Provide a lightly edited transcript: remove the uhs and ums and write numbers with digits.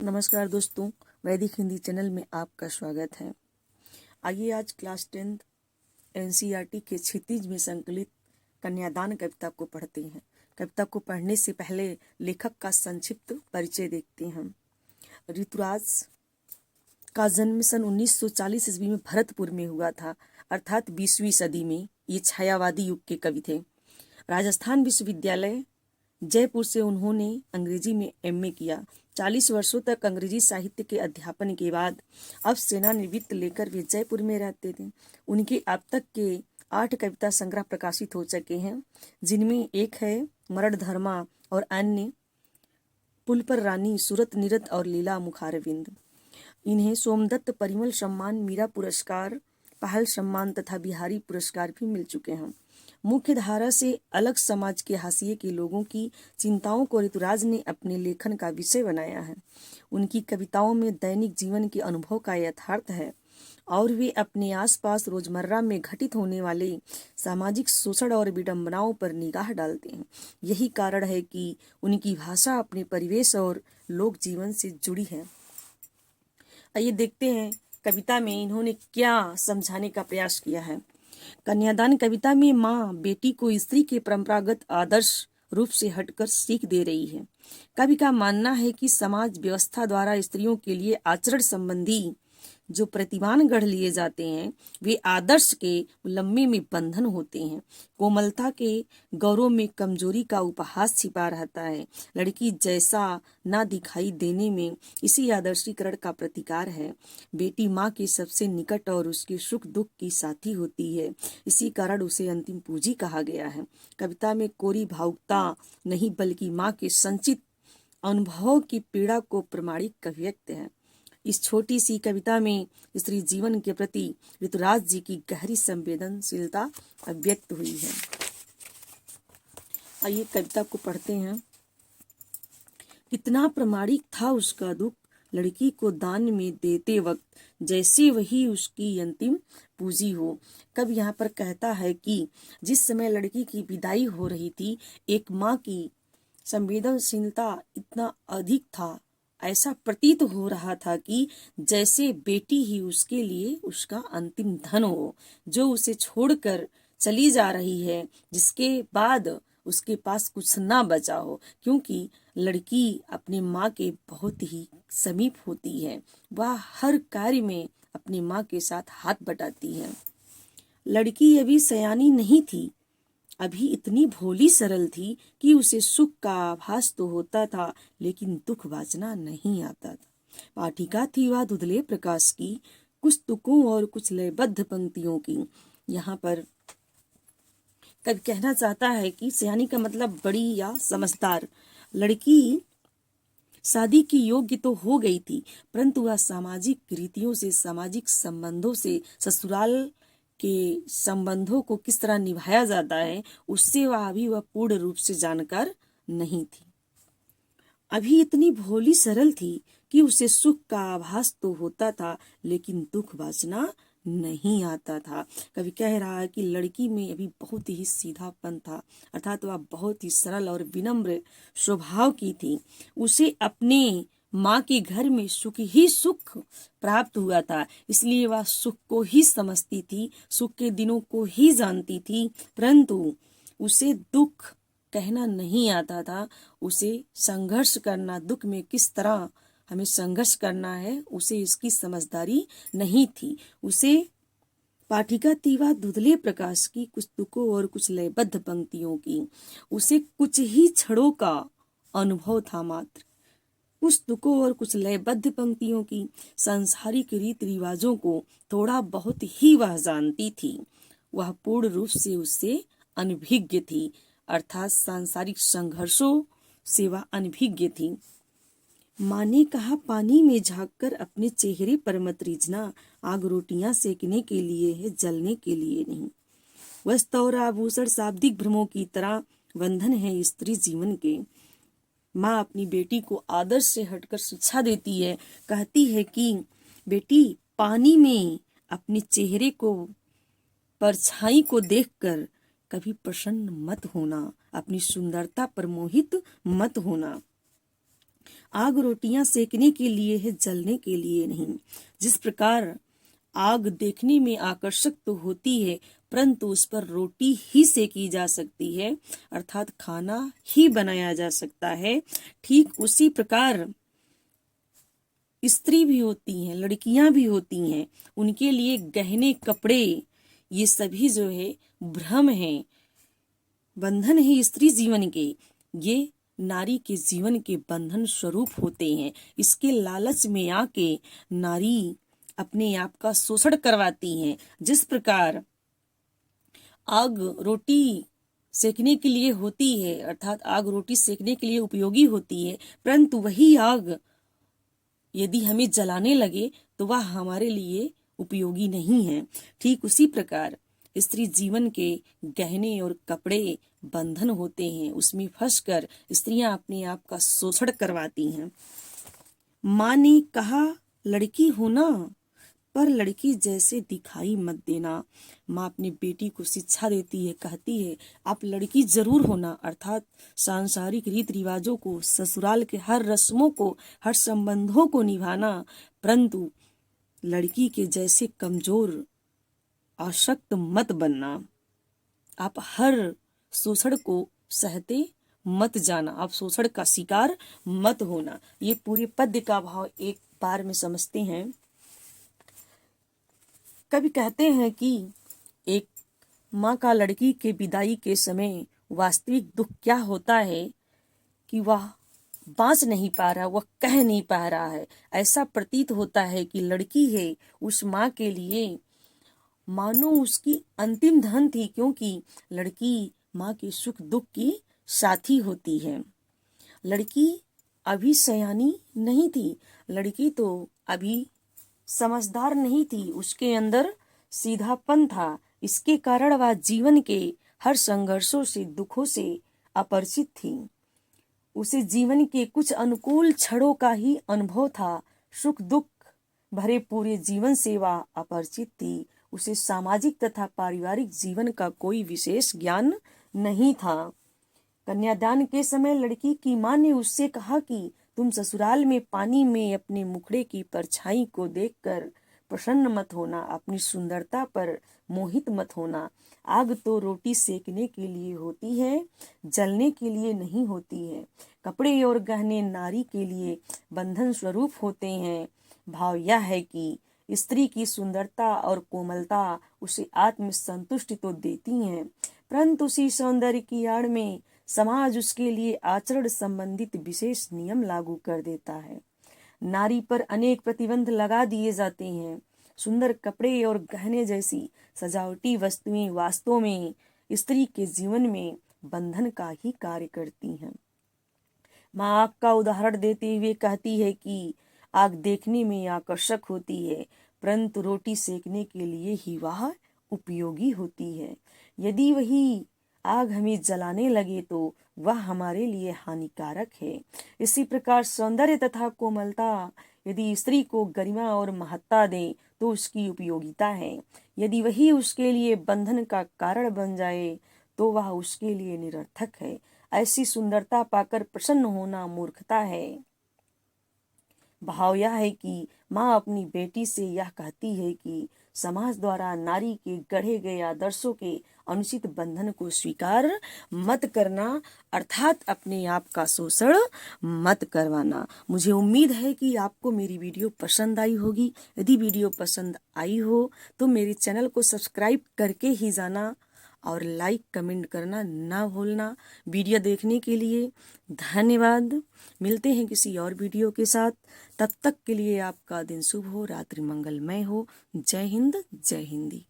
नमस्कार दोस्तों, वैदिक हिंदी चैनल में आपका स्वागत है। आइए आज क्लास 10 एनसीईआरटी के क्षितिज में संकलित कन्यादान कविता को पढ़ते हैं। कविता को पढ़ने से पहले लेखक का संक्षिप्त परिचय देखते हैं। ऋतुराज का जन्म सन 1940 ईस्वी में भरतपुर में हुआ था, अर्थात 20वीं सदी में। ये छायावादी युग के कवि थे। राजस्थान विश्वविद्यालय जयपुर से उन्होंने अंग्रेजी में एमए किया। 40 वर्षों तक अंग्रेजी साहित्य के अध्यापन के बाद अब सेवानिवृत्त लेकर वे जयपुर में रहते थे। उनके अब तक के 8 कविता संग्रह प्रकाशित हो चुके हैं, जिनमें एक है मरण धर्मा और अन्य पुल पर रानी, सूरत निरत और लीला मुखारविंद। इन्हें सोमदत्त परिमल सम्मान, मीरा पुरस्कार, पहल सम्मान तथा बिहारी पुरस्कार भी मिल चुके हैं। मुख्य धारा से अलग समाज के हाशिए के लोगों की चिंताओं को ऋतुराज ने अपने लेखन का विषय बनाया है। उनकी कविताओं में दैनिक जीवन के अनुभव का यथार्थ है और वे अपने आसपास रोजमर्रा में घटित होने वाले सामाजिक शोषण और विडंबनाओं पर निगाह डालते हैं। यही कारण है कि उनकी भाषा अपने परिवेश और लोक जीवन से जुड़ी है। आइए देखते हैं कविता में इन्होंने क्या समझाने का प्रयास किया है। कन्यादान कविता में माँ बेटी को स्त्री के परंपरागत आदर्श रूप से हटकर सीख दे रही है। कवि का मानना है कि समाज व्यवस्था द्वारा स्त्रियों के लिए आचरण संबंधी जो प्रतिमान गढ़ लिए जाते हैं वे आदर्श के लम्बे में बंधन होते हैं। कोमलता के गौरव में कमजोरी का उपहास छिपा रहता है। लड़की जैसा ना दिखाई देने में इसी आदर्शीकरण का प्रतिकार है। बेटी माँ के सबसे निकट और उसके सुख दुख की साथी होती है, इसी कारण उसे अंतिम पूंजी कहा गया है। कविता में कोरी भावुकता नहीं बल्कि माँ के संचित अनुभव की पीड़ा को प्रमाणिक व्यक्त है। इस छोटी सी कविता में स्त्री जीवन के प्रति ऋतुराज जी की गहरी संवेदनशीलता व्यक्त हुई है। आइए कविता को पढ़ते हैं। कितना प्रमाणिक था उसका दुख, लड़की को दान में देते वक्त, जैसे वही उसकी अंतिम पूंजी हो। कब यहाँ पर कहता है कि जिस समय लड़की की विदाई हो रही थी, एक माँ की संवेदनशीलता इतना अधिक था, ऐसा प्रतीत हो रहा था कि जैसे बेटी ही उसके लिए उसका अंतिम धन हो, जो उसे छोड़कर चली जा रही है, जिसके बाद उसके पास कुछ ना बचा हो, क्योंकि लड़की अपनी माँ के बहुत ही समीप होती है। वह हर कार्य में अपनी माँ के साथ हाथ बटाती है। लड़की अभी सयानी नहीं थी, अभी इतनी भोली सरल थी कि उसे सुख का आभास तो होता था, लेकिन दुख वाचना नहीं आता था। पाठिका थी वह धुंधले प्रकाश की, कुछ तुकों और कुछ लयबद्ध पंक्तियों की। यहाँ पर कवि कहना चाहता है कि सयानी का मतलब बड़ी या समझदार। लड़की शादी की योग्य तो हो गई थी, परंतु वह सामाजिक रीतियों से, सामाजिक संबंधों से, ससुराल के संबंधों को किस तरह निभाया जाता है, उससे वह पूर्ण रूप से जानकार नहीं थी। अभी इतनी भोली सरल थी कि उसे सुख का आभास तो होता था, लेकिन दुख वाचना नहीं आता था। कवि कह रहा है कि लड़की में अभी बहुत ही सीधापन था, अर्थात वह बहुत ही सरल और विनम्र स्वभाव की थी। उसे अपने माँ के घर में सुख ही सुख प्राप्त हुआ था, इसलिए वह सुख को ही समझती थी, सुख के दिनों को ही जानती थी, परंतु उसे दुख कहना नहीं आता था। उसे संघर्ष करना, दुख में किस तरह हमें संघर्ष करना है, उसे इसकी समझदारी नहीं थी। उसे पाठिका थी वह धुंधले प्रकाश की, कुछ तुकों और कुछ लयबद्ध पंक्तियों की। उसे कुछ ही क्षणों का अनुभव था मात्र, कुछ तुकों और कुछ लयबद्ध पंक्तियों की। सांसारिक रीति रिवाजों को थोड़ा बहुत ही वह जानती थी। वह पूर्ण रूप से उससे अनभिज्ञ थी, अर्थात सांसारिक संघर्षों से वह अनभिज्ञ थी। माँ ने कहा पानी में झांककर अपने चेहरे पर मत रीझना, आग रोटियां सेकने के लिए है, जलने के लिए नहीं। वस्त्र और आभूषण शाब्दिक भ्रमों की तरह बंधन है स्त्री जीवन के। माँ अपनी बेटी को आदर्श से हटकर शिक्षा देती है, कहती है कि बेटी पानी में अपने चेहरे को, परछाई को देखकर कभी प्रसन्न मत होना, अपनी सुंदरता पर मोहित मत होना। आग रोटियां सेकने के लिए है, जलने के लिए नहीं। जिस प्रकार आग देखने में आकर्षक तो होती है, परंतु उस पर रोटी ही सेकी जा सकती है, अर्थात खाना ही बनाया जा सकता है। ठीक उसी प्रकार स्त्री भी होती हैं, लड़कियां भी होती हैं, उनके लिए गहने, कपड़े, ये सभी जो है भ्रम है, बंधन है स्त्री जीवन के। ये नारी के जीवन के बंधन स्वरूप होते हैं। इसके लालच में आके नारी अपने आप का शोषण करवाती हैं। जिस प्रकार आग रोटी सेकने के लिए होती है, अर्थात आग रोटी सेकने के लिए उपयोगी होती है, परंतु वही आग यदि हमें जलाने लगे तो वह हमारे लिए उपयोगी नहीं है। ठीक उसी प्रकार स्त्री जीवन के गहने और कपड़े बंधन होते हैं, उसमें फंसकर स्त्रियां अपने आप का शोषण करवाती हैं। माँ ने कहा लड़की होना, पर लड़की जैसे दिखाई मत देना। माँ अपनी बेटी को शिक्षा देती है, कहती है आप लड़की जरूर होना, अर्थात सांसारिक रीत रिवाजों को, ससुराल के हर रस्मों को, हर संबंधों को निभाना, परंतु लड़की के जैसे कमजोर आसक्त मत बनना। आप हर शोषण को सहते मत जाना, आप शोषण का शिकार मत होना। ये पूरे पद्य का भाव एक बार में समझते हैं। कवि कहते हैं कि एक माँ का लड़की के विदाई के समय वास्तविक दुख क्या होता है कि वह बाँच नहीं पा रहा, वह कह नहीं पा रहा है। ऐसा प्रतीत होता है कि लड़की है उस माँ के लिए मानो उसकी अंतिम धन थी, क्योंकि लड़की माँ के सुख दुख की साथी होती है। लड़की अभी सयानी नहीं थी, लड़की तो अभी समझदार नहीं थी, उसके अंदर सीधापन था। इसके कारण वह जीवन के हर संघर्षों से, दुखों से अपरिचित थी। उसे जीवन के कुछ अनुकूल क्षणों का ही अनुभव था, सुख दुख भरे पूरे जीवन से वह अपरिचित थी। उसे सामाजिक तथा पारिवारिक जीवन का कोई विशेष ज्ञान नहीं था। कन्यादान के समय लड़की की माँ ने उससे कहा कि तुम ससुराल में पानी में अपने मुखड़े की परछाई को देखकर प्रसन्न मत होना, अपनी सुंदरता पर मोहित मत होना। आग तो रोटी सेकने के लिए होती है, जलने के लिए नहीं होती है। कपड़े और गहने नारी के लिए बंधन स्वरूप होते हैं। भाव यह है कि स्त्री की सुंदरता और कोमलता उसे आत्म संतुष्टि तो देती हैं, परंतु उसी सौंदर्य की आड़ में समाज उसके लिए आचरण संबंधित विशेष नियम लागू कर देता है। नारी पर अनेक प्रतिबंध लगा दिए जाते हैं। सुंदर कपड़े और गहने जैसी सजावटी वस्तुएं वास्तव में स्त्री के जीवन में बंधन का ही कार्य करती हैं। माँ आग का उदाहरण देते हुए कहती है कि आग देखने में आकर्षक होती है, परंतु रोटी सेकने के लिए ही वह उपयोगी होती है। यदि वही आग हमें जलाने लगे तो वह हमारे लिए हानिकारक है। इसी प्रकार सौंदर्य तथा कोमलता यदि स्त्री को गरिमा और महत्ता दे तो उसकी उपयोगिता है। यदि वही उसके लिए बंधन का कारण बन जाए तो वह उसके लिए निरर्थक है। ऐसी सुंदरता पाकर प्रसन्न होना मूर्खता है। भाव यह है कि माँ अपनी बेटी से यह कहती है कि समाज द्वारा नारी के गढ़े गए आदर्शों के अनुचित बंधन को स्वीकार मत करना, अर्थात अपने आप का शोषण मत करवाना। मुझे उम्मीद है कि आपको मेरी वीडियो पसंद आई होगी। यदि वीडियो पसंद आई हो तो मेरे चैनल को सब्सक्राइब करके ही जाना और लाइक कमेंट करना ना भूलना। वीडियो देखने के लिए धन्यवाद। मिलते हैं किसी और वीडियो के साथ। तब तक के लिए आपका दिन शुभ हो, रात्रि मंगलमय हो। जय हिंद, जय हिंदी।